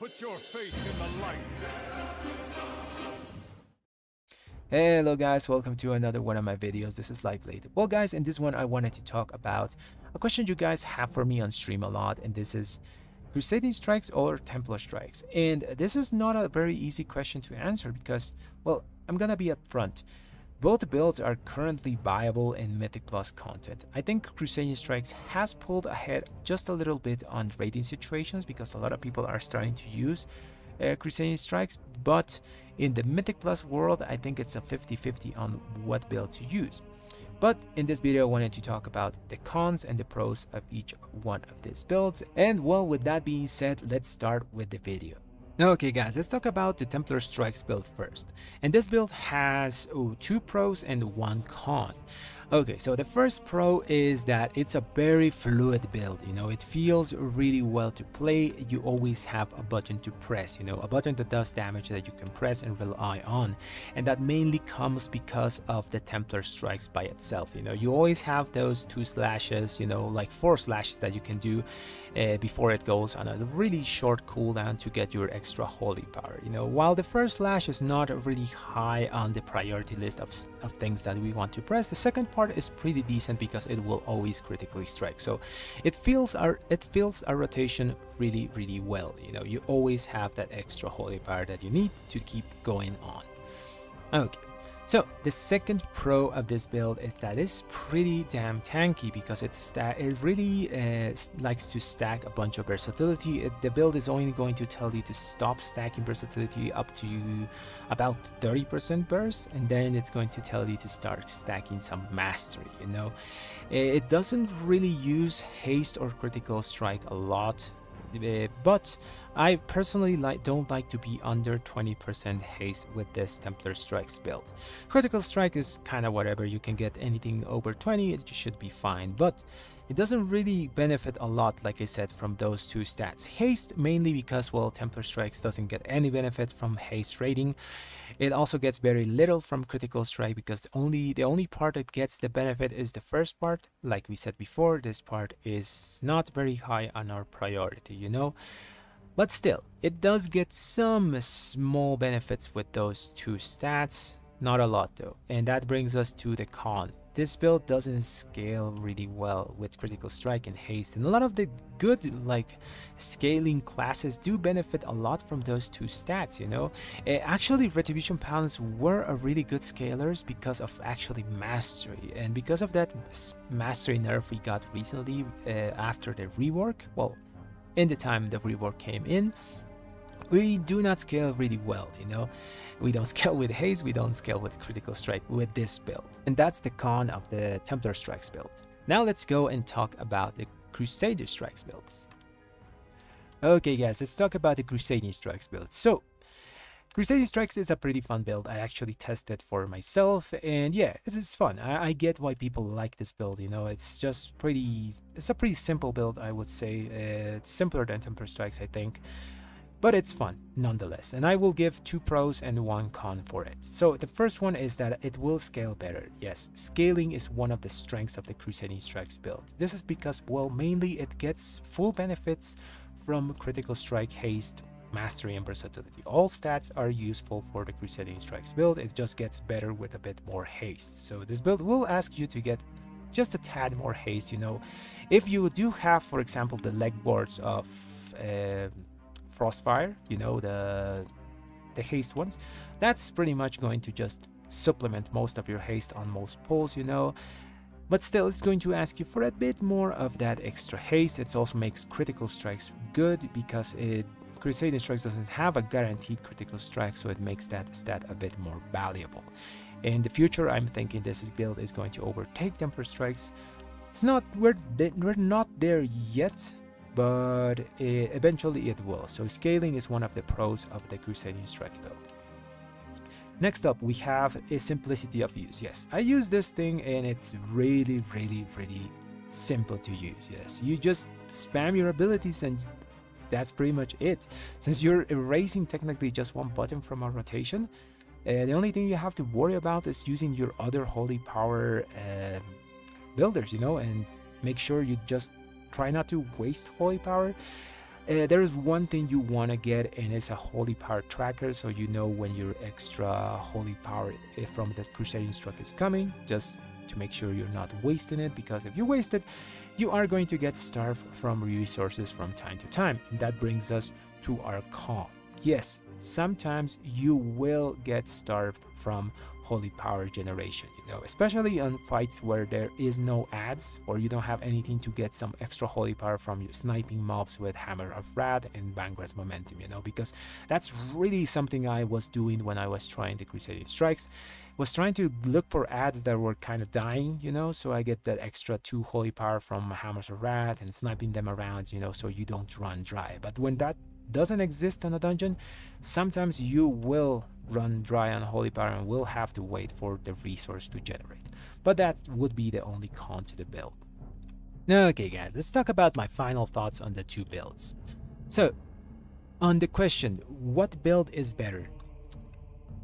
Put your faith in the light. Hello guys, welcome to another one of my videos. This is Lightblade. Well guys, in this one I wanted to talk about a question you guys have for me on stream a lot, and this is Crusading strikes or Templar strikes. And this is not a very easy question to answer because, well, I'm gonna be upfront. Both builds are currently viable in Mythic Plus content. I think Crusading Strikes has pulled ahead just a little bit on raiding situations because a lot of people are starting to use Crusading Strikes, but in the Mythic Plus world, I think it's a 50-50 on what build to use. But in this video, I wanted to talk about the cons and the pros of each one of these builds. And well, with that being said, let's start with the video. Okay guys, let's talk about the Templar Strikes build first. And this build has 2 pros and 1 con. Okay, so the first pro is that it's a very fluid build, you know, it feels really well to play. You always have a button to press, you know, a button that does damage that you can press and rely on. And that mainly comes because of the Templar Strikes by itself, you know, you always have those 2 slashes, you know, like 4 slashes that you can do before it goes on a really short cooldown to get your extra holy power. You know, while the first slash is not really high on the priority list of things that we want to press, the second part is pretty decent because it will always critically strike. So it fills our rotation really well. You know, you always have that extra holy power that you need to keep going on. Okay. So the second pro of this build is that it's pretty damn tanky because it really likes to stack a bunch of versatility. The build is only going to tell you to stop stacking versatility up to about 30% burst, and then it's going to tell you to start stacking some mastery, you know. It doesn't really use haste or critical strike a lot, but I personally don't like to be under 20% haste with this Templar Strikes build. Critical strike is kind of whatever, you can get anything over 20, it should be fine, but it doesn't really benefit a lot, like I said, from those 2 stats. Haste mainly because, well, Templar Strikes doesn't get any benefit from haste rating. It also gets very little from critical strike because the only part that gets the benefit is the first part. Like we said before, this part is not very high on our priority, you know. But still, it does get some small benefits with those 2 stats, not a lot though. And that brings us to the con. This build doesn't scale really well with critical strike and haste, and a lot of the good like scaling classes do benefit a lot from those 2 stats, you know. Actually, Retribution Paladins were a really good scalers because of actually mastery, and because of that mastery nerf we got recently after the rework, well, in the time the rework came in, we do not scale really well, you know. We don't scale with haste, we don't scale with critical strike with this build. And that's the con of the Templar Strikes build. Now let's go and talk about the Crusader Strikes builds. Okay guys, let's talk about the Crusading Strikes build. So, Crusading Strikes is a pretty fun build. I actually tested for myself, and yeah, it's fun. I get why people like this build, you know. It's a pretty simple build, I would say. It's simpler than Templar Strikes, I think. But it's fun nonetheless, and I will give 2 pros and 1 con for it. So the first one is that it will scale better. Yes, scaling is one of the strengths of the Crusading Strikes build. This is because, well, mainly it gets full benefits from critical strike, haste, mastery, and versatility. All stats are useful for the Crusading Strikes build. It just gets better with a bit more haste. So this build will ask you to get just a tad more haste, you know. If you do have, for example, the leg wards of Frostfire, you know, the haste ones, that's pretty much going to just supplement most of your haste on most pulls, you know. But still, it's going to ask you for a bit more of that extra haste. It also makes critical strikes good because Crusading Strikes doesn't have a guaranteed critical strike, so it makes that stat a bit more valuable. In the future, I'm thinking this build is going to overtake Templar Strikes. It's not, we're not there yet, but eventually it will. So scaling is one of the pros of the Crusading Strike build. Next up, we have a simplicity of use. Yes, I use this thing and it's really simple to use. Yes, you just spam your abilities and that's pretty much it. Since you're erasing technically just 1 button from a rotation, the only thing you have to worry about is using your other holy power builders, you know, and make sure you just try not to waste holy power. There is one thing you want to get, and it's a holy power tracker, so you know when your extra holy power from that Crusading Strike is coming, just to make sure you're not wasting it, because if you waste it, you are going to get starved from resources from time to time. And that brings us to our con. Yes, sometimes you will get starved from holy power generation, you know, especially on fights where there is no ads or you don't have anything to get some extra holy power from your sniping mobs with Hammer of Wrath and Vanguard's Momentum, you know, because that's really something I was doing when I was trying the Crusading Strikes. Was trying to look for ads that were kind of dying, you know, so I get that extra 2 holy power from Hammers of Wrath and sniping them around, you know, so you don't run dry. But when that doesn't exist on a dungeon, sometimes you will run dry on holy power and will have to wait for the resource to generate. But that would be the only con to the build. Okay guys, let's talk about my final thoughts on the 2 builds. So, on the question, what build is better?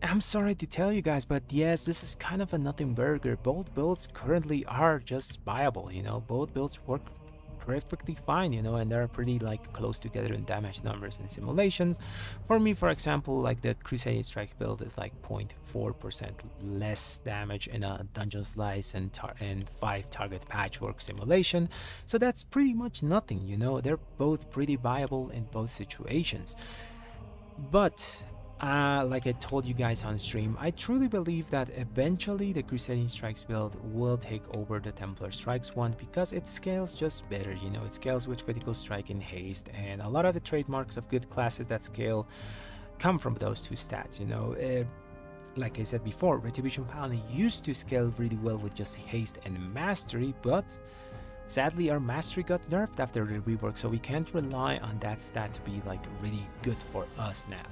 I'm sorry to tell you guys, but yes, this is kind of a nothing burger. Both builds currently are just viable, you know, both builds work perfectly fine, you know, and they're pretty like close together in damage numbers and simulations. For me, for example, like the Crusading Strike build is like 0.4% less damage in a dungeon slice and 5 target patchwork simulation, so that's pretty much nothing, you know. They're both pretty viable in both situations. But like I told you guys on stream, I truly believe that eventually the Crusading Strikes build will take over the Templar Strikes one, because it scales just better, you know. It scales with critical strike and haste, and a lot of the trademarks of good classes that scale come from those 2 stats, you know. Like I said before, Retribution Paladin used to scale really well with just haste and mastery, but sadly our mastery got nerfed after the rework, so we can't rely on that stat to be like really good for us now.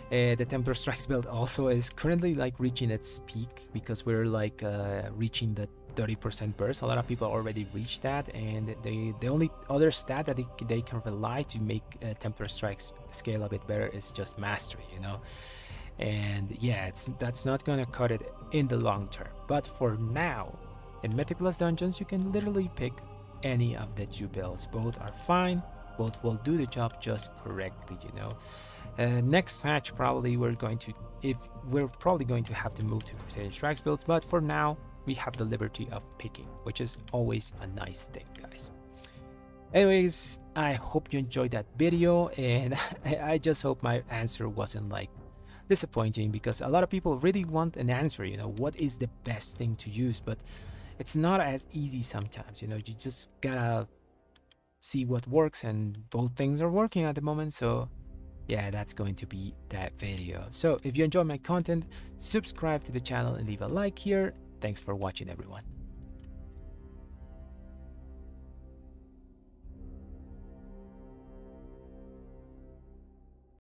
The Templar Strikes build also is currently like reaching its peak, because we're like reaching the 30% burst. A lot of people already reached that, and the only other stat that they can rely to make Templar Strikes scale a bit better is just mastery, you know. And yeah, that's not gonna cut it in the long term. But for now, in Mythic Plus dungeons, you can literally pick any of the 2 builds. Both are fine, both will do the job just correctly, you know. Next patch probably we're probably going to have to move to Crusading Strikes build, but for now we have the liberty of picking, which is always a nice thing, guys. Anyways, I hope you enjoyed that video, and I just hope my answer wasn't like disappointing, because a lot of people really want an answer, you know, what is the best thing to use, but it's not as easy sometimes, you know. You just gotta see what works, and both things are working at the moment, so yeah, that's going to be that video. So if you enjoy my content, subscribe to the channel and leave a like here. Thanks for watching, everyone.